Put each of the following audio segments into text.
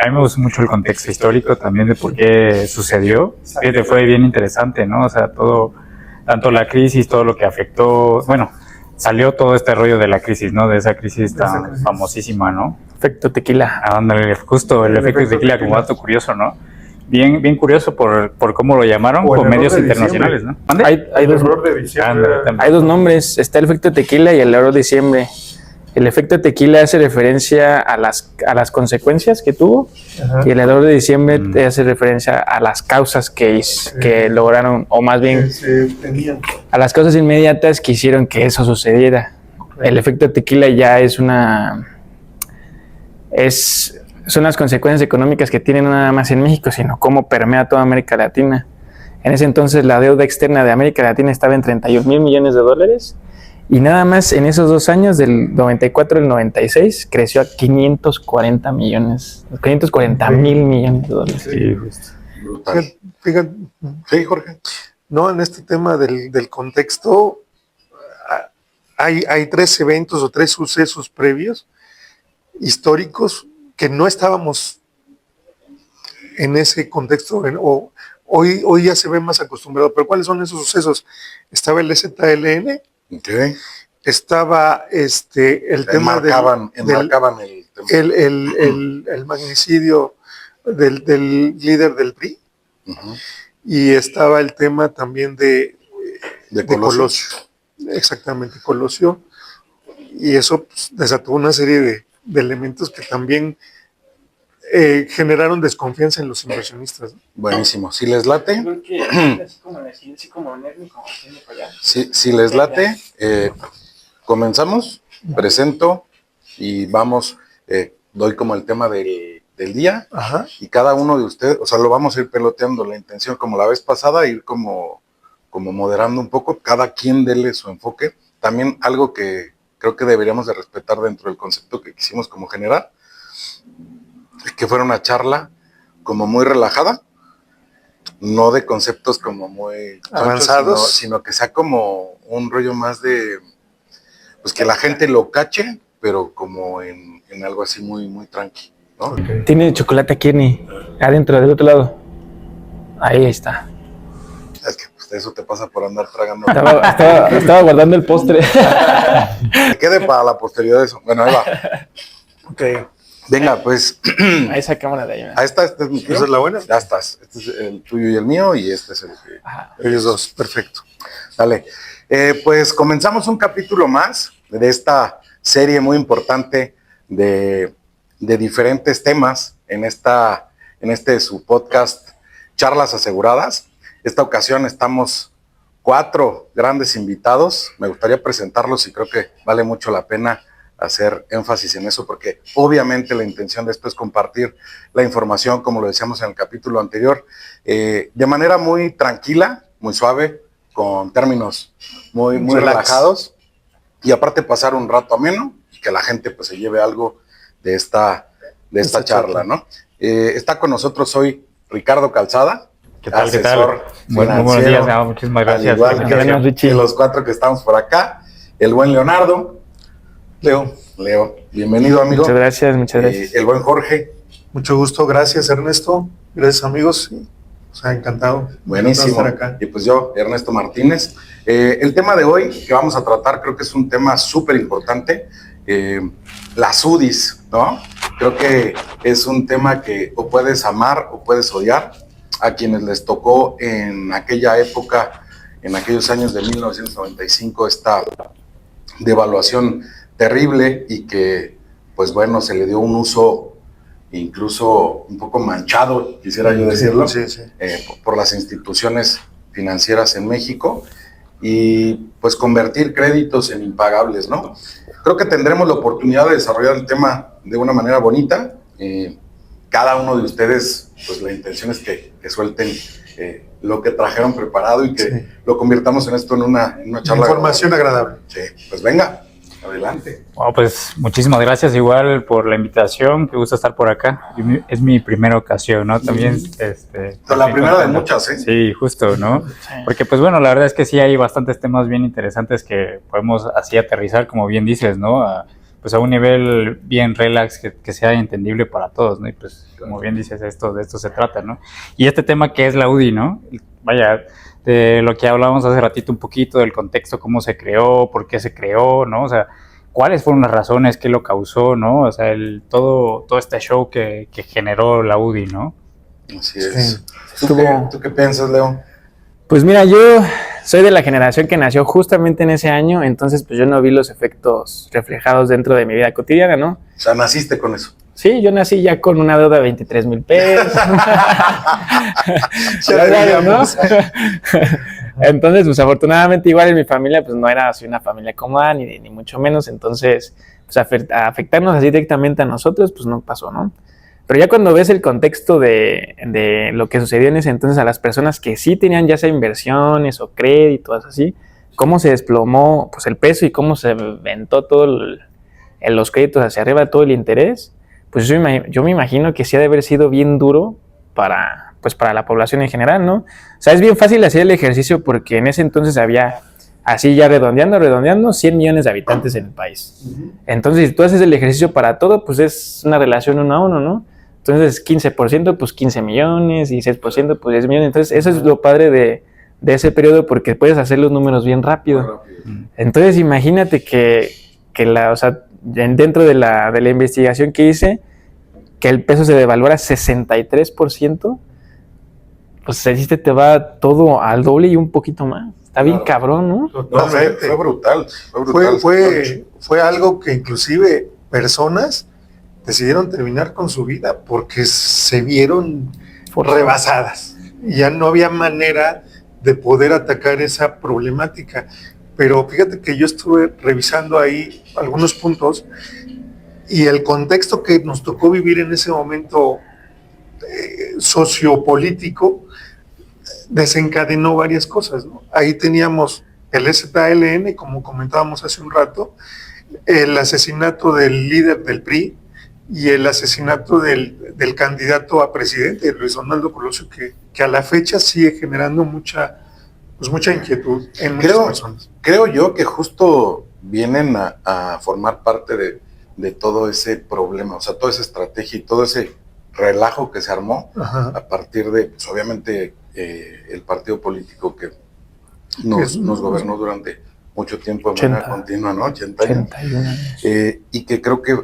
A mí me gustó mucho el contexto histórico también de por qué sucedió. Fue bien interesante, ¿no? O sea, todo, tanto la crisis, todo lo que afectó, bueno, salió todo este rollo de la crisis, ¿no? De esa crisis tan famosísima, ¿no? Efecto tequila. Ándale, justo el efecto tequila como dato curioso, ¿no? Bien curioso por cómo lo llamaron con medios internacionales, ¿no? Hay dos nombres, está el efecto tequila y el error de diciembre. El efecto tequila hace referencia a las consecuencias que tuvo. Ajá. Y el error de diciembre hace referencia a las causas que lograron, o más bien a las causas inmediatas que hicieron que eso sucediera. El efecto tequila ya son las consecuencias económicas que tienen no nada más en México, sino cómo permea toda América Latina. En ese entonces la deuda externa de América Latina estaba en $31,000 millones y nada más en esos 2 años, del 94 al 96, creció a 540 mil millones de dólares. Sí, fíjate, sí, Jorge. No, en este tema del contexto, hay 3 eventos o 3 sucesos previos históricos que no estábamos en ese contexto, hoy ya se ve más acostumbrado. Pero ¿cuáles son esos sucesos? Estaba el ZLN, okay. Estaba el tema el magnicidio del líder del PRI, uh-huh. Y estaba el tema también de Colosio. Exactamente, Colosio, y eso pues, desató una serie de elementos que también generaron desconfianza en los inversionistas, ¿no? Buenísimo. Si les late, si les late, comenzamos, presento y vamos, doy como el tema del día. Ajá. Y cada uno de ustedes, o sea, lo vamos a ir peloteando. La intención, como la vez pasada, ir como moderando un poco, cada quien dele su enfoque. También algo que creo que deberíamos de respetar dentro del concepto que quisimos como generar, que fuera una charla como muy relajada, no de conceptos como muy avanzados, sino que sea como un rollo más de, pues que la gente lo cache, pero como en algo así muy, muy tranqui, ¿no? Okay. Tiene chocolate aquí, adentro, del otro lado. Ahí está. Es que pues, eso te pasa por andar tragando. Estaba guardando el postre. Que quede para la posteridad eso. Bueno, ahí va. Ok. Venga, pues. A esa cámara de ahí. Ahí está, este es mi tío. ¿Esa es la buena? Ya estás. Este es el tuyo y el mío, y este es el que. Ellos dos, perfecto. Dale. Pues comenzamos un capítulo más de esta serie muy importante de diferentes temas en su podcast Charlas Aseguradas. Esta ocasión estamos 4 grandes invitados. Me gustaría presentarlos y creo que vale mucho la pena hacer énfasis en eso, porque obviamente la intención de esto es compartir la información, como lo decíamos en el capítulo anterior, de manera muy tranquila, muy suave, con términos muy relajados, y aparte pasar un rato ameno y que la gente pues se lleve algo de esta charla, ¿no? Está con nosotros hoy Ricardo Calzada, ¿qué tal? asesor Muy buenos días, muchísimas gracias. Igual que los 4 que estamos por acá, el buen Leonardo. Leo, bienvenido, amigo. Muchas gracias. El buen Jorge. Mucho gusto, gracias Ernesto, gracias amigos, o sea, encantado. Buenísimo. Estar acá. Y pues yo, Ernesto Martínez. El tema de hoy que vamos a tratar creo que es un tema súper importante, las UDIs, ¿no? Creo que es un tema que o puedes amar o puedes odiar. A quienes les tocó en aquella época, en aquellos años de 1995, esta devaluación terrible y que, pues bueno, se le dio un uso incluso un poco manchado, quisiera yo decirlo, sí. por las instituciones financieras en México, y pues convertir créditos en impagables, ¿no? Creo que tendremos la oportunidad de desarrollar el tema de una manera bonita. Cada uno de ustedes, pues la intención es que suelten lo que trajeron preparado y que lo convirtamos en esto en una charla. Información agradable. Sí, pues venga. Adelante. Bueno, pues muchísimas gracias igual por la invitación, qué gusto estar por acá. Es mi primera ocasión, ¿no? También la primera de muchas, ¿eh? Sí, justo, ¿no? Sí. Porque pues bueno, la verdad es que sí hay bastantes temas bien interesantes que podemos así aterrizar, como bien dices, ¿no? pues a un nivel bien relax que sea entendible para todos, ¿no? Y pues como bien dices, de esto se trata, ¿no? Y este tema que es la UDI, ¿no? Vaya, de lo que hablábamos hace ratito un poquito, del contexto, cómo se creó, por qué se creó, ¿no? O sea, cuáles fueron las razones, qué lo causó, ¿no? O sea, todo este show que generó la UDI, ¿no? Así es. Sí. ¿Tú qué piensas, Leo? Pues mira, yo soy de la generación que nació justamente en ese año, entonces pues yo no vi los efectos reflejados dentro de mi vida cotidiana, ¿no? O sea, naciste con eso. Sí, yo nací ya con una deuda de 23,000 pesos. Ya ¿no? Entonces, pues afortunadamente igual en mi familia pues no era así una familia cómoda, ni mucho menos, entonces pues afectarnos así directamente a nosotros pues no pasó, ¿no? Pero ya cuando ves el contexto de lo que sucedió en ese entonces a las personas que sí tenían ya sea inversiones o créditos así, cómo se desplomó pues el peso y cómo se aventó todo los créditos hacia arriba, todo el interés, pues yo me imagino que sí ha de haber sido bien duro para la población en general, ¿no? O sea, es bien fácil hacer el ejercicio porque en ese entonces había, así ya redondeando, 100 millones de habitantes en el país. Entonces, si tú haces el ejercicio para todo, pues es una relación 1 a 1, ¿no? Entonces, 15%, pues 15 millones, 16%, pues 10 millones. Entonces, eso es lo padre de ese periodo porque puedes hacer los números bien rápido. Entonces, imagínate que o sea, dentro de la investigación que hice, que el peso se devaluara 63%, pues te va todo al doble y un poquito más. Está bien cabrón, ¿no? Totalmente. Fue brutal. Fue algo que inclusive personas decidieron terminar con su vida porque se vieron rebasadas. Ya no había manera de poder atacar esa problemática. Pero fíjate que yo estuve revisando ahí algunos puntos y el contexto que nos tocó vivir en ese momento sociopolítico desencadenó varias cosas, ¿no? Ahí teníamos el ZLN, como comentábamos hace un rato, el asesinato del líder del PRI y el asesinato del candidato a presidente, Luis Donaldo Colosio, que a la fecha sigue generando mucha inquietud en muchas personas. Creo yo que justo vienen a formar parte de todo ese problema, o sea, toda esa estrategia y todo ese relajo que se armó a partir de, pues, obviamente, el partido político que nos gobernó durante mucho tiempo de manera continua, ¿no? 80 años. Y que creo que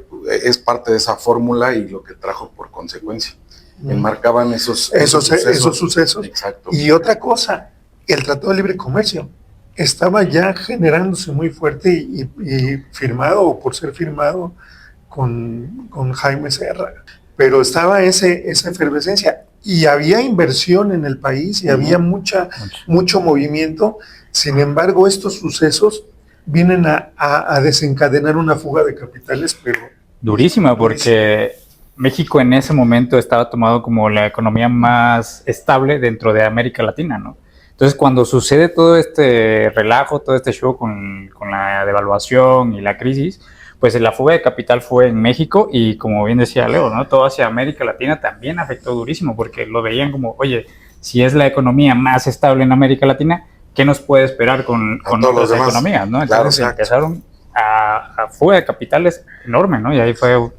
es parte de esa fórmula y lo que trajo por consecuencia. Enmarcaban esos sucesos. Exacto. Y otra cosa, el Tratado de Libre Comercio estaba ya generándose muy fuerte y firmado, o por ser firmado, con Jaime Serra. Pero estaba esa efervescencia y había inversión en el país y había mucho movimiento. Sin embargo, estos sucesos vienen a desencadenar una fuga de capitales, pero durísima, porque México en ese momento estaba tomado como la economía más estable dentro de América Latina, ¿no? Entonces, cuando sucede todo este relajo, todo este show con la devaluación y la crisis, pues la fuga de capital fue en México y, como bien decía Leo, ¿no? Todo hacia América Latina también afectó durísimo, porque lo veían como, oye, si es la economía más estable en América Latina, ¿qué nos puede esperar con otras economías, ¿no? Entonces empezaron a fuga de capitales enorme, ¿no? Y ahí fue un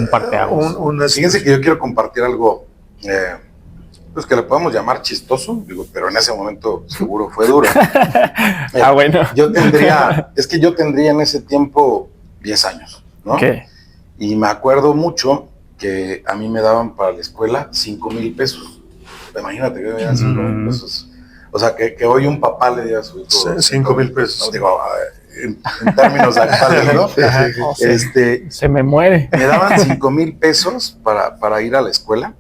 parteaguas. Fíjense que yo quiero compartir algo, pues que le podemos llamar chistoso, digo, pero en ese momento seguro fue duro. Bueno. Yo tendría en ese tiempo 10 años, ¿no? Okay. Y me acuerdo mucho que a mí me daban para la escuela 5,000 pesos. Imagínate que me dieran 5,000 pesos. O sea, que hoy un papá le diera a su hijo 5,000 pesos. No, digo, en términos actuales, ¿no? Se me muere. Me daban 5,000 pesos para ir a la escuela.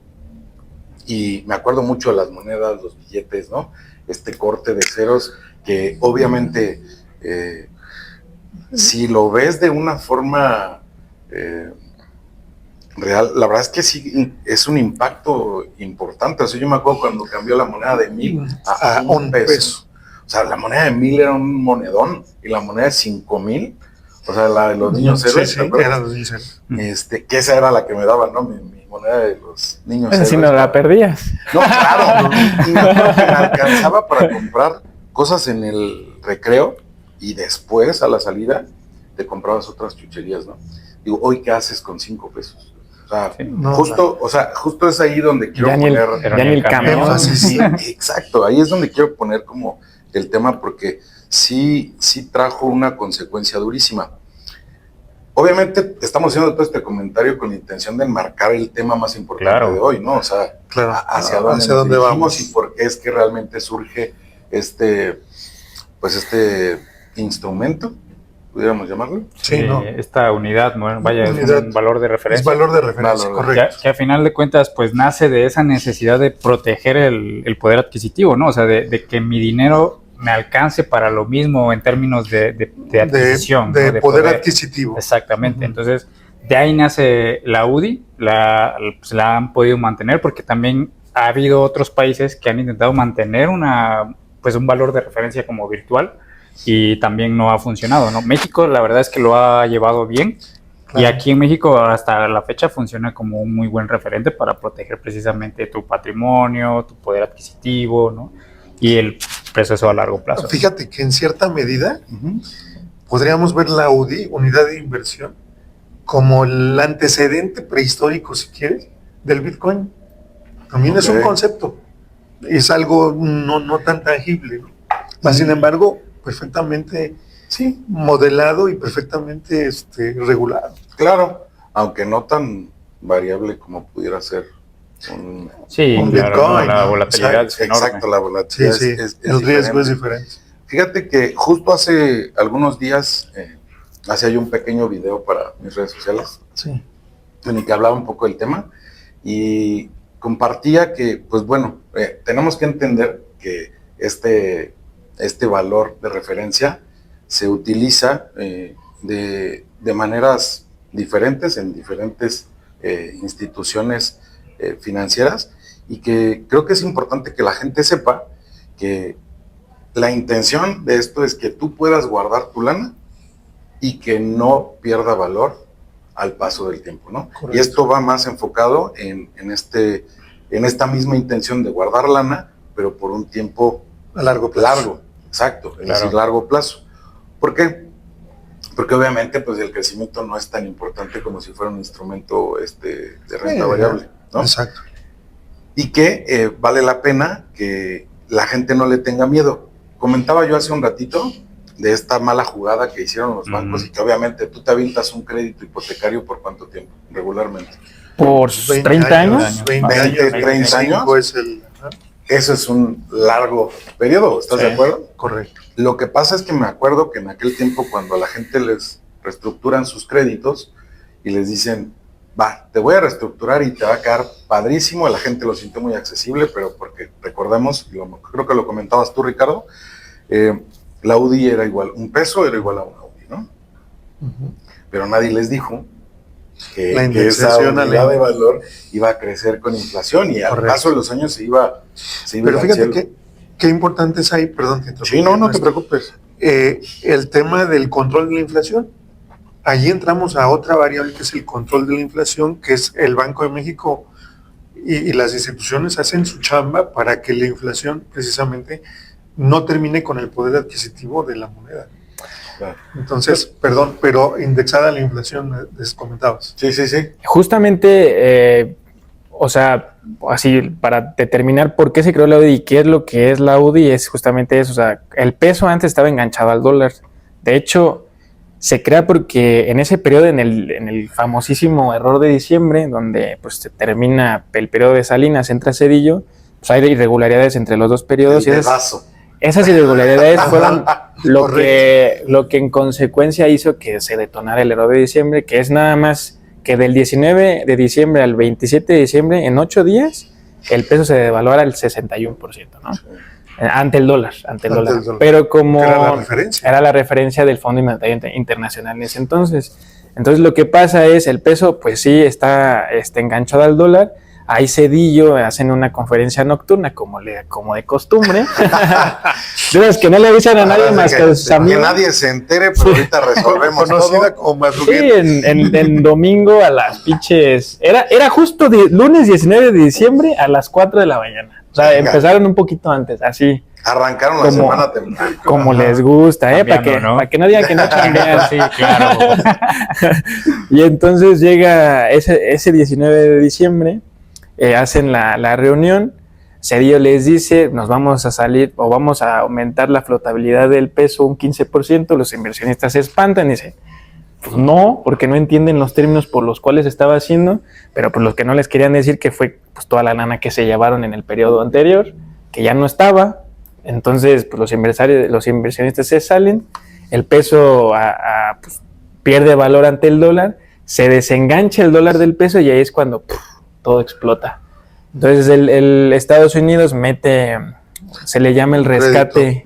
Y me acuerdo mucho de las monedas, los billetes, ¿no? Este corte de ceros que obviamente, si lo ves de una forma real, la verdad es que sí es un impacto importante. O sea, yo me acuerdo cuando cambió la moneda de 1,000 a 1 peso. O sea, la moneda de 1,000 era un monedón y la moneda de 5,000, o sea, la de los niños héroes. Sí, era los niños héroes. Que esa era la que me daban, ¿no? Mi moneda de los niños héroes. Si no la perdías. No, claro. Y me acuerdo que me alcanzaba para comprar cosas en el recreo y después, a la salida, te comprabas otras chucherías, ¿no? Digo, ¿hoy qué haces con 5 pesos? O sea, Sí. justo es ahí donde quiero Ya poner... ni el camión. Sí, exacto, ahí es donde quiero poner como el tema, porque sí trajo una consecuencia durísima. Obviamente estamos haciendo todo este comentario con la intención de enmarcar el tema más importante de hoy, ¿no? O sea, Claro. hacia dónde vamos y por qué es que realmente surge este instrumento, pudiéramos llamarlo. Sí, ¿no? Esta unidad, ¿no? Vaya, es Unidad. un valor de referencia. Es valor de referencia, Valor. correcto. Que a final de cuentas, pues nace de esa necesidad de proteger el poder adquisitivo, ¿no? O sea, de que mi dinero me alcance para lo mismo en términos de adquisición. De ¿no? poder adquisitivo. Exactamente. Ujú. Entonces, de ahí nace la UDI, pues la han podido mantener porque también ha habido otros países que han intentado mantener un valor de referencia como virtual y también no ha funcionado, ¿no? México, la verdad es que lo ha llevado bien. Claro. Y aquí en México hasta la fecha funciona como un muy buen referente para proteger precisamente tu patrimonio, tu poder adquisitivo, ¿no? Y el proceso a largo plazo. Fíjate que en cierta medida Uh-huh. podríamos ver la UDI, unidad de inversión, como el antecedente prehistórico, si quieres, del Bitcoin. También es un concepto, es algo no tan tangible, ¿no? Mas, sin embargo, perfectamente modelado y perfectamente regulado. Claro, aunque no tan variable como pudiera ser un Claro, Bitcoin, la ¿no? volatilidad es enorme. Exacto, la Sí, volatilidad sí, es el riesgo es diferente. diferente. Fíjate que justo hace algunos días hacía yo un pequeño video para mis redes sociales Sí. en el que hablaba un poco del tema y compartía que, pues bueno, tenemos que entender que este valor de referencia se utiliza de maneras diferentes en diferentes instituciones financieras y que creo que es importante que la gente sepa que la intención de esto es que tú puedas guardar tu lana y que no pierda valor al paso del tiempo, ¿no? Correcto. Y esto va más enfocado en esta misma intención de guardar lana, pero por un tiempo A largo plazo. largo, exacto, es decir, largo plazo. ¿Por qué? Porque obviamente pues el crecimiento no es tan importante como si fuera un instrumento de renta variable, ¿no? Exacto. Y que vale la pena que la gente no le tenga miedo. Comentaba yo hace un ratito de esta mala jugada que hicieron los bancos y que obviamente tú te avientas un crédito hipotecario ¿por cuánto tiempo? Regularmente. ¿Por 30 años? 20 20, años, 30 años. es el... Eso es un largo periodo, ¿estás de acuerdo? Correcto. Lo que pasa es que me acuerdo que en aquel tiempo cuando a la gente les reestructuran sus créditos y les dicen, va, te voy a reestructurar y te va a quedar padrísimo, la gente lo siente muy accesible, pero porque recordemos, creo que lo comentabas tú, Ricardo, la UDI era igual, un peso era igual a una UDI, ¿no? Uh-huh. Pero nadie les dijo que esa indexación unidad de valor iba a crecer con inflación y al paso de los años se iba Pero al fíjate cielo. qué importante es ahí, perdón que Sí, no te preocupes. el tema del control de la inflación. Allí entramos a otra variable que es el control de la inflación, que es el Banco de México y las instituciones hacen su chamba para que la inflación precisamente no termine con el poder adquisitivo de la moneda. Claro. Entonces, perdón, pero indexada a la inflación, les comentabas. Sí. Justamente, o sea, así para determinar por qué se creó la UDI y qué es lo que es la UDI, es justamente eso. O sea, el peso antes estaba enganchado al dólar. De hecho, se crea porque en ese periodo, en el famosísimo error de diciembre, donde pues se termina el periodo de Salinas, entra Zedillo, pues hay irregularidades entre los dos periodos. Esas irregularidades fueron lo que en consecuencia hizo que se detonara el error de diciembre, que es nada más que del 19 de diciembre al 27 de diciembre, en 8 días, el peso se devaluara el 61%, ¿no? Ante el dólar. Pero como era la referencia del Fondo Monetario Internacional en ese entonces. Entonces lo que pasa es, el peso pues sí está enganchado al dólar. Ahí Zedillo hacen una conferencia nocturna como de costumbre. De las que no le avisan a nadie más que a sus amigos. Que nadie se entere, pero ahorita resolvemos conocida como madrugada. Sí, en domingo a las pinches... Era justo lunes 19 de diciembre a las 4 de la mañana. O sea, empezaron un poquito antes, así. Arrancaron la semana temprano. Como les gusta, para que no digan que no chambean. Sí, claro. Y entonces llega ese 19 de diciembre, hacen la reunión, Cedillo les dice, nos vamos a salir o vamos a aumentar la flotabilidad del peso un 15%, los inversionistas se espantan y dicen, pues no, porque no entienden los términos por los cuales estaba haciendo, pero pues los que no les querían decir que fue pues toda la lana que se llevaron en el periodo anterior, que ya no estaba. Entonces pues los inversionistas se salen, el peso pues, pierde valor ante el dólar, se desengancha el dólar del peso y ahí es cuando todo explota. Entonces el Estados Unidos se le llama el rescate,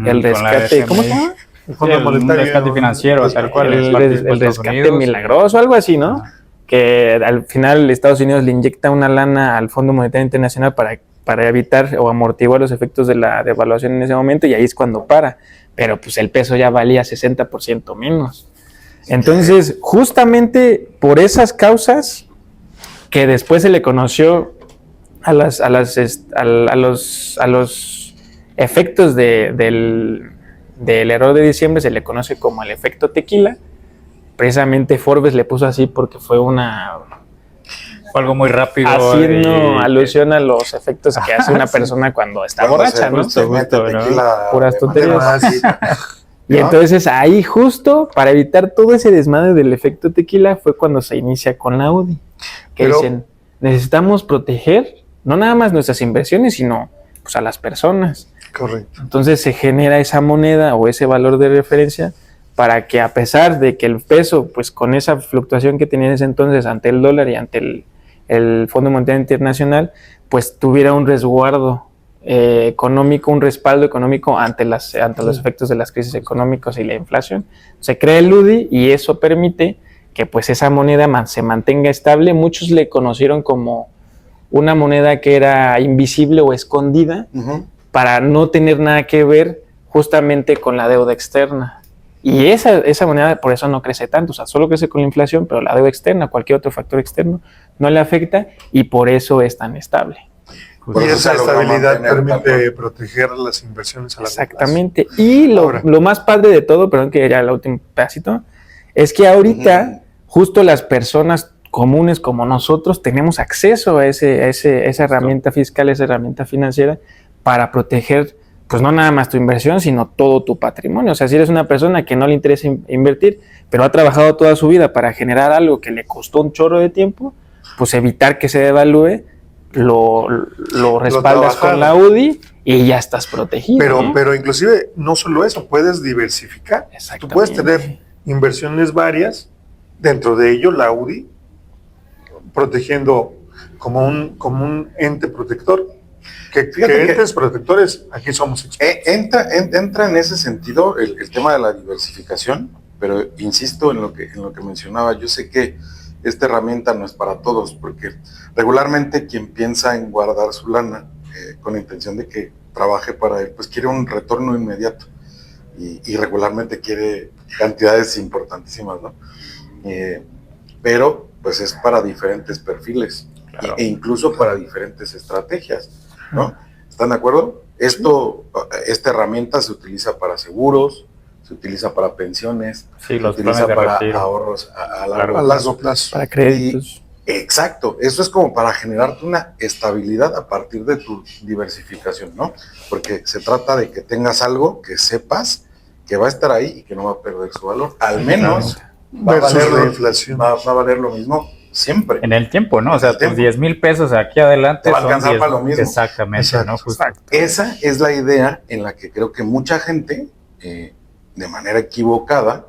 el rescate, ¿cómo se llama? El rescate financiero, tal cual. El rescate milagroso, algo así, ¿no? Que al final Estados Unidos le inyecta una lana al Fondo Monetario Internacional para evitar o amortiguar los efectos de la devaluación en ese momento, y ahí es cuando para. Pero pues el peso ya valía 60% menos. Entonces, justamente por esas causas que después se le conoció a los efectos del error de diciembre, se le conoce como el efecto tequila. Precisamente Forbes le puso así porque fue algo muy rápido. Haciendo alusión a los efectos que hace una persona cuando está borracha, ¿no? Puras tonterías. Y entonces ahí justo para evitar todo ese desmadre del efecto tequila fue cuando se inicia con la UDI. Que dicen, necesitamos proteger no nada más nuestras inversiones, sino pues a las personas. Correcto. Entonces se genera esa moneda o ese valor de referencia para que, a pesar de que el peso, pues con esa fluctuación que tenía en ese entonces ante el dólar y ante el Fondo Monetario Internacional, pues tuviera un resguardo económico, un respaldo económico ante los efectos de las crisis económicas y la inflación. Se crea el UDI y eso permite que pues esa moneda se mantenga estable. Muchos le conocieron como una moneda que era invisible o escondida, para no tener nada que ver justamente con la deuda externa. Y esa moneda por eso no crece tanto, o sea, solo crece con la inflación, pero la deuda externa, cualquier otro factor externo, no le afecta y por eso es tan estable. Y esa estabilidad permite proteger las inversiones a largo plazo. Exactamente. Y lo más padre de todo, perdón que ya el último pedacito, es que ahorita justo las personas comunes como nosotros tenemos acceso a esa herramienta fiscal, esa herramienta financiera para proteger, pues no nada más tu inversión, sino todo tu patrimonio. O sea, si eres una persona que no le interesa invertir, pero ha trabajado toda su vida para generar algo que le costó un chorro de tiempo, pues evitar que se devalúe, lo respaldas con la UDI y ya estás protegido. Pero inclusive no solo eso, puedes diversificar. Tú puedes tener inversiones varias, dentro de ello la UDI, protegiendo como un ente protector. Que entes protectores, aquí somos expertos. Entra en ese sentido el tema de la diversificación, pero insisto en lo que mencionaba. Yo sé que esta herramienta no es para todos, porque regularmente quien piensa en guardar su lana con la intención de que trabaje para él, pues quiere un retorno inmediato y regularmente quiere cantidades importantísimas, ¿no? Pero pues es para diferentes perfiles, claro, e incluso para diferentes estrategias, ¿no? ¿Están de acuerdo? Esta herramienta se utiliza para seguros, se utiliza para pensiones, se utiliza para ahorros a largo plazo, para créditos. Exacto, eso es como para generarte una estabilidad a partir de tu diversificación, ¿no? Porque se trata de que tengas algo que sepas que va a estar ahí y que no va a perder su valor, al menos va a valer la inflación, va a valer lo mismo siempre. En el tiempo, ¿no? O sea, tus 10,000 pesos aquí adelante va a alcanzar para lo mismo. Exactamente, exacto, ¿no? Exacto. Esa es la idea en la que creo que mucha gente, de manera equivocada,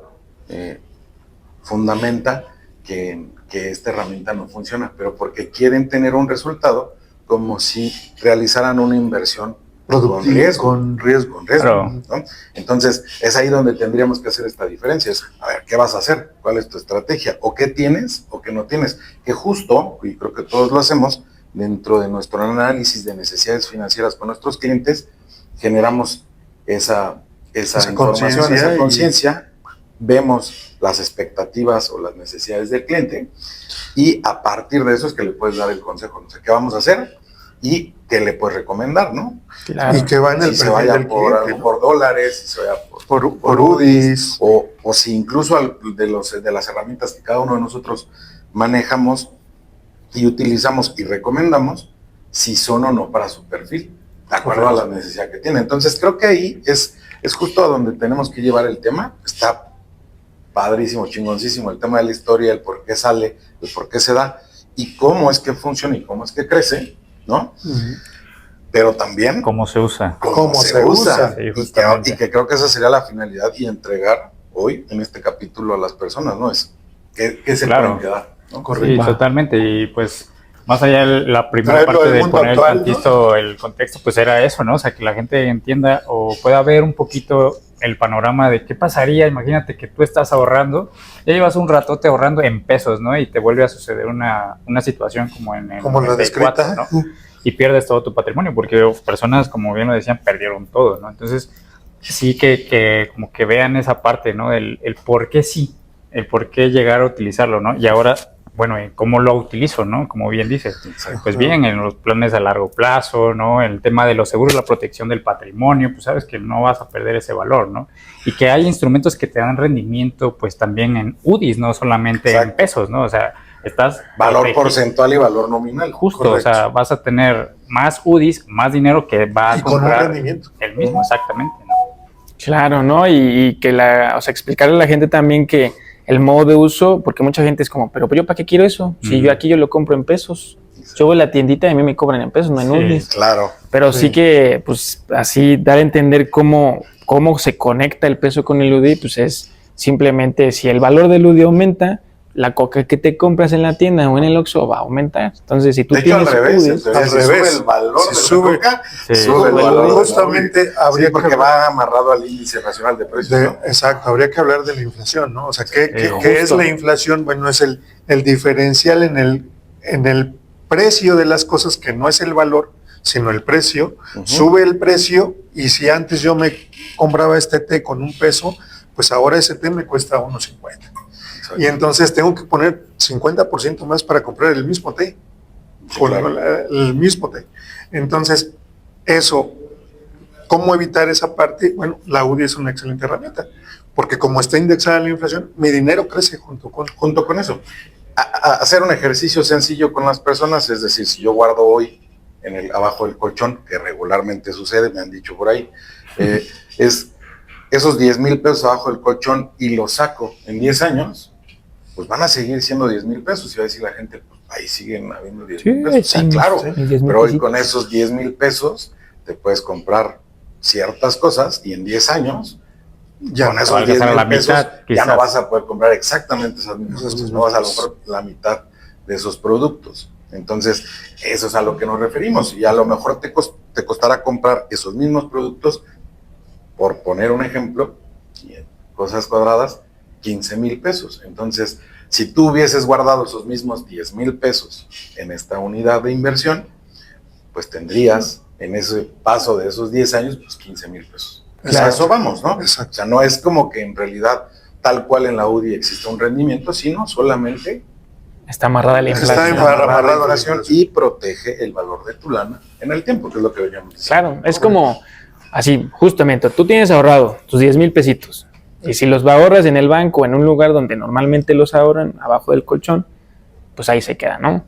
fundamenta que esta herramienta no funciona, pero porque quieren tener un resultado como si realizaran una inversión con riesgo, claro, ¿no? Entonces, es ahí donde tendríamos que hacer esta diferencia. Es, a ver, ¿qué vas a hacer? ¿Cuál es tu estrategia? ¿O qué tienes o qué no tienes? Que justo, y creo que todos lo hacemos, dentro de nuestro análisis de necesidades financieras con nuestros clientes, generamos esa información, esa conciencia, vemos las expectativas o las necesidades del cliente y a partir de eso es que le puedes dar el consejo. No sé, ¿qué vamos a hacer? y qué le puedes recomendar, ¿no? Claro. Y que va en el Si se perfil vaya del por, cliente, ¿no? por dólares, si se vaya por UDIs. o si incluso de las herramientas que cada uno de nosotros manejamos y utilizamos y recomendamos, si son o no para su perfil, de acuerdo a la necesidad que tiene. Entonces creo que ahí es justo a donde tenemos que llevar el tema. Está padrísimo, chingoncísimo el tema de la historia, el por qué sale, el por qué se da y cómo es que funciona y cómo es que crece, ¿no? Pero también ¿Cómo se usa? ¿Cómo se usa? Sí, y justamente. que creo que esa sería la finalidad y entregar hoy en este capítulo a las personas, ¿no? Es que se Claro. pueden quedar, ¿no? Sí, totalmente. Y pues, más allá de la primera Traerlo parte del de mundo poner actual, el tantito, el contexto, pues era eso, ¿no? O sea, que la gente entienda o pueda ver un poquito el panorama de qué pasaría. Imagínate que tú estás ahorrando, ya llevas un ratote ahorrando en pesos, ¿no? Y te vuelve a suceder una situación como en el Como la 94, descrita, ¿no? Y pierdes todo tu patrimonio, porque personas, como bien lo decían, perdieron todo, ¿no? Entonces, sí que como que vean esa parte, ¿no? El por qué sí, el por qué llegar a utilizarlo, ¿no? Y ahora, bueno, ¿cómo lo utilizo, no? Como bien dices, pues bien, en los planes a largo plazo, ¿no? El tema de los seguros, la protección del patrimonio, pues sabes que no vas a perder ese valor, ¿no? Y que hay instrumentos que te dan rendimiento, pues también en UDIs, no solamente en pesos, ¿no? O sea, estás... Valor porcentual y valor nominal. Justo, Correcto. o sea, vas a tener más UDIs, más dinero que va a Y con un comprar rendimiento. el mismo, exactamente, ¿no? Claro, ¿no? Y que o sea, explicarle a la gente también que el modo de uso, porque mucha gente es como, pero yo ¿para qué quiero eso? Si yo aquí yo lo compro en pesos. Yo voy a la tiendita y a mí me cobran en pesos, no en UDIs. Claro. Pero sí que, pues, así dar a entender cómo se conecta el peso con el UDI, pues es simplemente si el valor del UDI aumenta, la coca que te compras en la tienda o en el Oxxo va a aumentar. Entonces, si tú De hecho, tienes al revés, UDIs, al si revés. sube el valor Si de sube- la coca, Sí. sube el valor. Justamente habría porque que va amarrado al índice nacional de precios, ¿no? Exacto, habría que hablar de la inflación, ¿no? O sea, ¿qué justo. es la inflación? Bueno, es el diferencial en el precio de las cosas, que no es el valor, sino el precio. Sube el precio y si antes yo me compraba este té con $1, pues ahora ese té me cuesta $1.50. Y entonces tengo que poner 50% más para comprar el mismo té. El mismo té. Entonces, eso, ¿cómo evitar esa parte? Bueno, la UDI es una excelente herramienta, porque como está indexada la inflación, mi dinero crece junto con eso. A hacer un ejercicio sencillo con las personas, es decir, si yo guardo hoy abajo del colchón, que regularmente sucede, me han dicho por ahí, es esos 10,000 pesos abajo del colchón y los saco en 10 años, pues van a seguir siendo 10,000 pesos. Y va a decir la gente, pues ahí siguen habiendo 10,000 pesos. Sí, claro, pero hoy con esos 10,000 pesos te puedes comprar ciertas cosas y en 10 años, Ya con va a esos alcanzar 10,000 la pesos, mitad, ya quizás. no vas a poder comprar exactamente esas mismas cosas, no vas a lograr la mitad de esos productos. Entonces, eso es a lo que nos referimos. Y a lo mejor te costará comprar esos mismos productos, por poner un ejemplo, cosas cuadradas, 15,000 pesos. Entonces, si tú hubieses guardado esos mismos 10,000 pesos en esta unidad de inversión, pues tendrías en ese paso de esos 10 años, pues 15,000 pesos. Exacto. A eso vamos, ¿no? Exacto. O sea, no es como que en realidad tal cual en la UDI existe un rendimiento, sino solamente está amarrada la inflación. Está amarrada la la inflación inflación. y protege el valor de tu lana en el tiempo, que es lo que veníamos diciendo. Claro, es como así, justamente, tú tienes ahorrado tus 10,000 pesitos y si los ahorras en el banco, en un lugar donde normalmente los ahorran, abajo del colchón, pues ahí se queda, ¿no?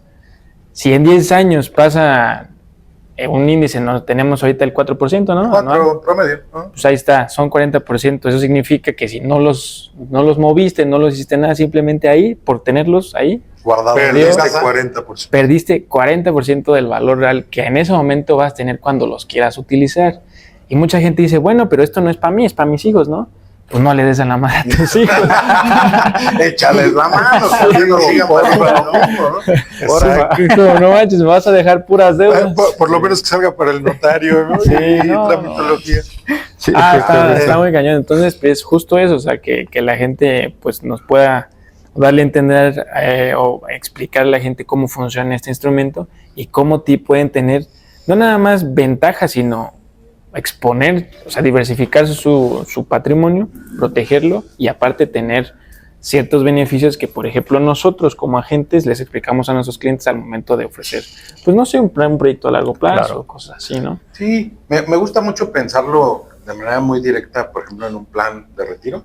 Si en 10 años pasa un índice, ¿no? Tenemos ahorita el 4%, ¿no? 4 promedio, ¿no? Pues ahí está, son 40%. Eso significa que si no los moviste, no los hiciste nada, simplemente ahí, por tenerlos ahí, Guardado en Perdiste casa, 40%. perdiste 40% del valor real que en ese momento vas a tener cuando los quieras utilizar. Y mucha gente dice, bueno, pero esto no es para mí, es para mis hijos, ¿no? Pues no le des a la madre a tus hijos. échales la mano, que no sigan poniendo lo mismo, ¿no? Exacto. No manches, me vas a dejar puras deudas. Por lo menos que salga para el notario, ¿no? Sí, y no, tramitología. Está muy cañón. Entonces, pues justo eso, o sea, que la gente pues nos pueda darle a entender o explicar a la gente cómo funciona este instrumento y cómo pueden tener no nada más ventajas, sino exponer, o sea, diversificar su patrimonio, protegerlo y aparte tener ciertos beneficios que, por ejemplo, nosotros como agentes les explicamos a nuestros clientes al momento de ofrecer, pues no sé, un proyecto a largo plazo, cosas así, ¿no? Sí, me gusta mucho pensarlo de manera muy directa, por ejemplo, en un plan de retiro,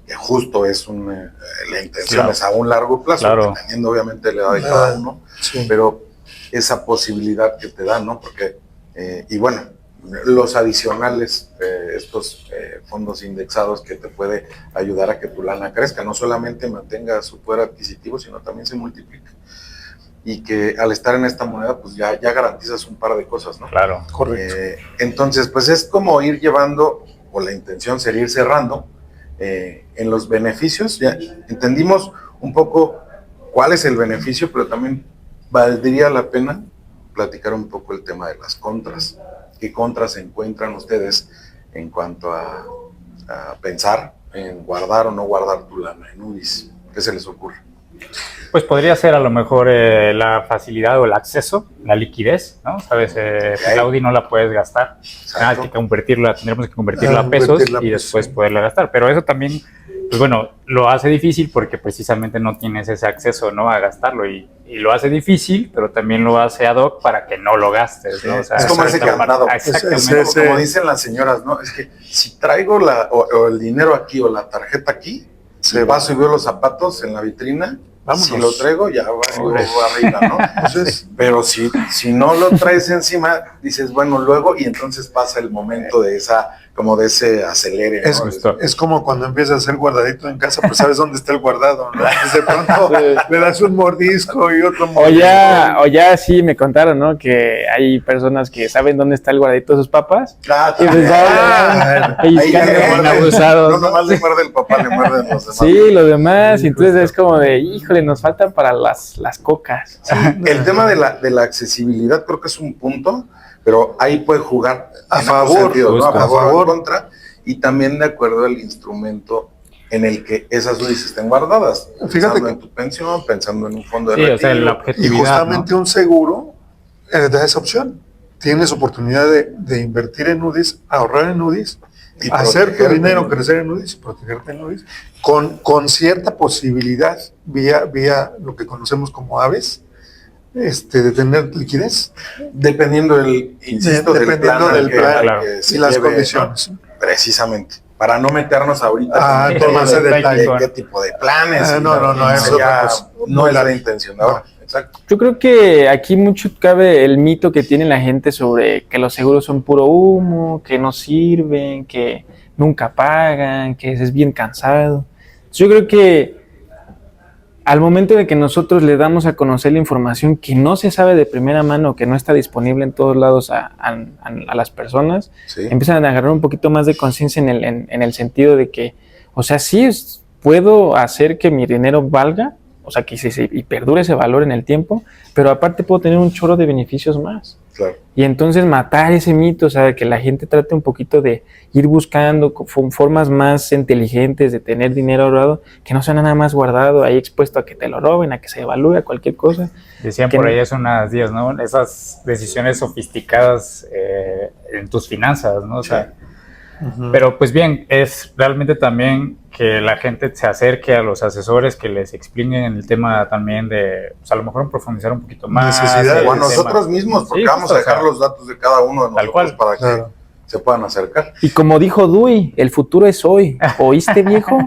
que justo es la intención es a un largo plazo, dependiendo obviamente de la edad de cada uno, pero esa posibilidad que te da, ¿no? Porque, y bueno, los adicionales, estos fondos indexados que te puede ayudar a que tu lana crezca, no solamente mantenga su poder adquisitivo, sino también se multiplique. Y que al estar en esta moneda, pues ya garantizas un par de cosas, ¿no? Claro. Correcto. Entonces, pues es como ir llevando, o la intención sería ir cerrando, en los beneficios. Ya entendimos un poco cuál es el beneficio, pero también valdría la pena platicar un poco el tema de las contras. ¿Qué contras encuentran ustedes en cuanto a pensar en guardar o no guardar tu lana en UDIs? ¿Qué se les ocurre? Pues podría ser a lo mejor la facilidad o el acceso, la liquidez, ¿no? Sabes, la UDI no la puedes gastar, hay que convertirla, tendremos que convertirla a pesos y después poderla gastar, pero eso también, pues bueno, lo hace difícil porque precisamente no tienes ese acceso, ¿no? A gastarlo y lo hace difícil, pero también lo hace ad hoc para que no lo gastes, ¿no? O sea, es como ese candado, exactamente. Como dicen las señoras, ¿no? Es que si traigo o el dinero aquí o la tarjeta aquí, se paso y veo los zapatos en la vitrina. Vámonos. Si lo traigo, ya va arriba, ¿no? Entonces, pero si no lo traes encima, dices, bueno, luego, y entonces pasa el momento de ese acelere, ¿no? Es como cuando empiezas a hacer guardadito en casa, pues sabes dónde está el guardado, ¿no? De pronto le das un mordisco y otro mordisco. O ya sí me contaron, ¿no? Que hay personas que saben dónde está el guardadito de sus papas. Y pues abusados. No nomás le muerde el papá, le muerden los demás. Sí, los demás, y entonces es como de, híjole, nos faltan para las cocas. Sí, el tema de la accesibilidad creo que es un punto, pero ahí puede jugar a favor, sentido, ¿no? A favor o en contra, y también de acuerdo al instrumento en el que esas UDIs estén guardadas. Fíjate pensando en tu pensión, pensando en un fondo de retiro. O sea, la objetividad, y justamente, ¿no? Un seguro da esa opción. Tienes oportunidad de invertir en UDIs, ahorrar en UDIs, y hacer tu dinero crecer en UDIs y protegerte en UDIs, con cierta posibilidad, vía lo que conocemos como aves, de tener liquidez. Dependiendo del plan y las condiciones. ¿No? Precisamente. Para no meternos ahorita en temas de detalle. ¿Qué tipo de planes? No es la intención. Exacto. Yo creo que aquí mucho cabe el mito que tiene la gente sobre que los seguros son puro humo, que no sirven, que nunca pagan, que es bien cansado. Yo creo que al momento de que nosotros le damos a conocer la información que no se sabe de primera mano, que no está disponible en todos lados a las personas, empiezan a agarrar un poquito más de conciencia en el sentido de que, o sea, sí puedo hacer que mi dinero valga, o sea, que y perdure ese valor en el tiempo, pero aparte puedo tener un chorro de beneficios más. Claro. Y entonces matar ese mito, o sea, que la gente trate un poquito de ir buscando formas más inteligentes de tener dinero ahorrado, que no sea nada más guardado ahí expuesto a que te lo roben, a que se devalúe, a cualquier cosa. Decían por ahí hace unas días, ¿no? Esas decisiones sofisticadas en tus finanzas, ¿no? O sea, pero pues bien, es realmente también que la gente se acerque a los asesores que les expliquen el tema también de, pues a lo mejor profundizar un poquito más. O a nosotros mismos, porque vamos a dejar los datos de cada uno de nosotros para que se puedan acercar. Y como dijo Dewey, el futuro es hoy. ¿Oíste, viejo?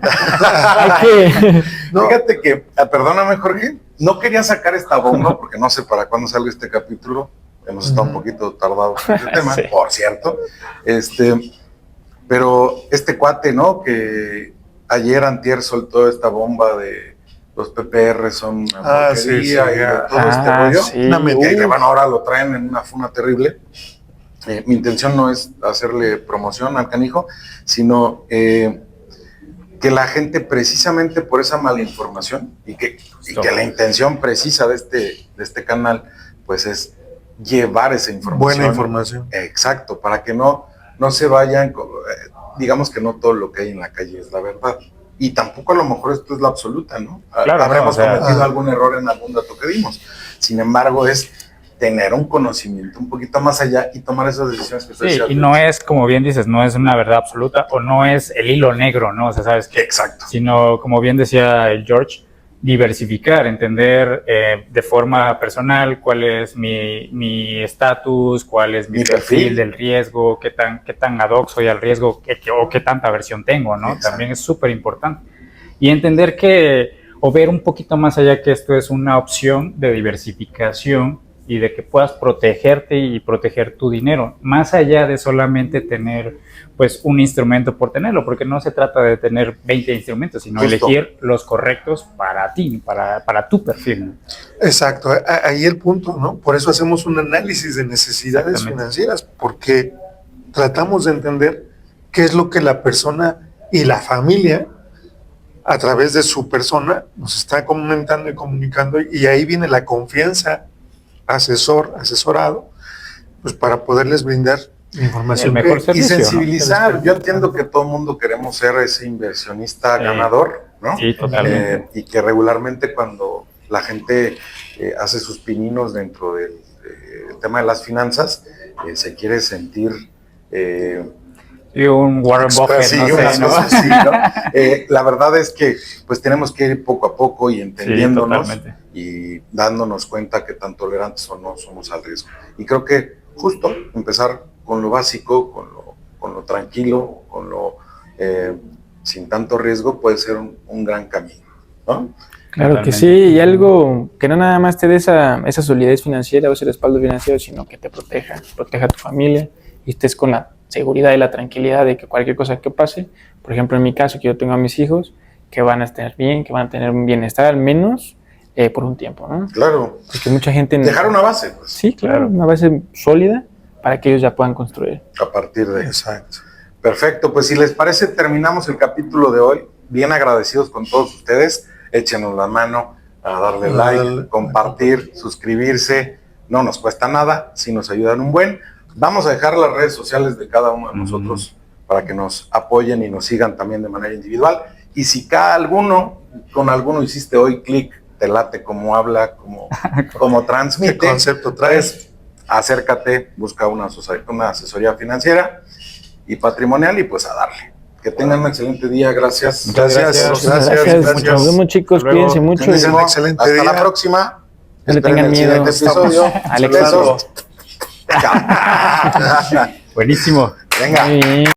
Fíjate que, perdóname, Jorge, no quería sacar esta bomba porque no sé para cuándo salga este capítulo. Hemos estado un poquito tardados en este tema, por cierto. Pero este cuate, ¿no? Que ayer antier soltó esta bomba de los PPR son una porquería y de todo este rollo. Que bueno, ahora lo traen en una funa terrible. Mi intención no es hacerle promoción al canijo, sino que la gente precisamente por esa mala información y que la intención precisa de este canal, pues es llevar esa información. Buena información. Exacto, para que no se vayan, digamos que no todo lo que hay en la calle es la verdad. Y tampoco a lo mejor esto es la absoluta, ¿no? Claro, habremos cometido algún error en algún dato que dimos. Sin embargo, es tener un conocimiento un poquito más allá y tomar esas decisiones que Sí, y no es, como bien dices, no es una verdad absoluta o no es el hilo negro, ¿no? O sea, ¿sabes qué? Exacto. Sino, como bien decía el George, diversificar, entender de forma personal cuál es mi estatus, cuál es mi perfil del riesgo, qué tan ad hoc soy al riesgo o qué tanta aversión tengo, ¿no? Exacto. También es súper importante. Y entender o ver un poquito más allá que esto es una opción de diversificación y de que puedas protegerte y proteger tu dinero, más allá de solamente tener pues un instrumento por tenerlo, porque no se trata de tener 20 instrumentos, sino elegir los correctos para ti, para tu perfil. Exacto, ahí el punto, ¿no? Por eso hacemos un análisis de necesidades financieras, porque tratamos de entender qué es lo que la persona y la familia a través de su persona nos está comentando y comunicando, y ahí viene la confianza asesorado, pues para poderles brindar información mejor servicio, y sensibilizar, ¿no? Yo entiendo que todo el mundo queremos ser ese inversionista ganador, ¿no? Sí, totalmente. Y que regularmente cuando la gente hace sus pininos dentro del tema de las finanzas, se quiere sentir y un Warren Buffett, sí, no sé, ¿no? Así, ¿no? La verdad es que pues tenemos que ir poco a poco y entendiéndonos y dándonos cuenta que tan tolerantes o no somos al riesgo. Y creo que justo empezar con lo básico, con lo tranquilo, con lo sin tanto riesgo puede ser un gran camino, ¿no? Claro totalmente. Que sí, y algo que no nada más te dé esa solidez financiera o ese respaldo financiero, sino que te proteja a tu familia y estés con la seguridad y la tranquilidad de que cualquier cosa que pase, por ejemplo en mi caso que yo tengo a mis hijos, que van a estar bien, que van a tener un bienestar al menos por un tiempo, ¿no? Claro. Porque mucha gente... Dejar una base. Pues. Sí, claro, una base sólida para que ellos ya puedan construir. A partir de... Exacto. Perfecto, pues si les parece terminamos el capítulo de hoy, bien agradecidos con todos ustedes, échenos la mano a darle like, compartir, suscribirse, no nos cuesta nada, si nos ayudan un buen. Vamos a dejar las redes sociales de cada uno de nosotros para que nos apoyen y nos sigan también de manera individual. Y si con alguno hiciste hoy clic, te late como habla, como transmite, ¿qué concepto traes? Acércate, busca una asesoría financiera y patrimonial y pues a darle. Que tengan un excelente día, gracias. Gracias. Nos vemos, chicos, cuídense mucho. Hasta la próxima. No le tengan miedo. Episodio. Alex. Buenísimo. Venga.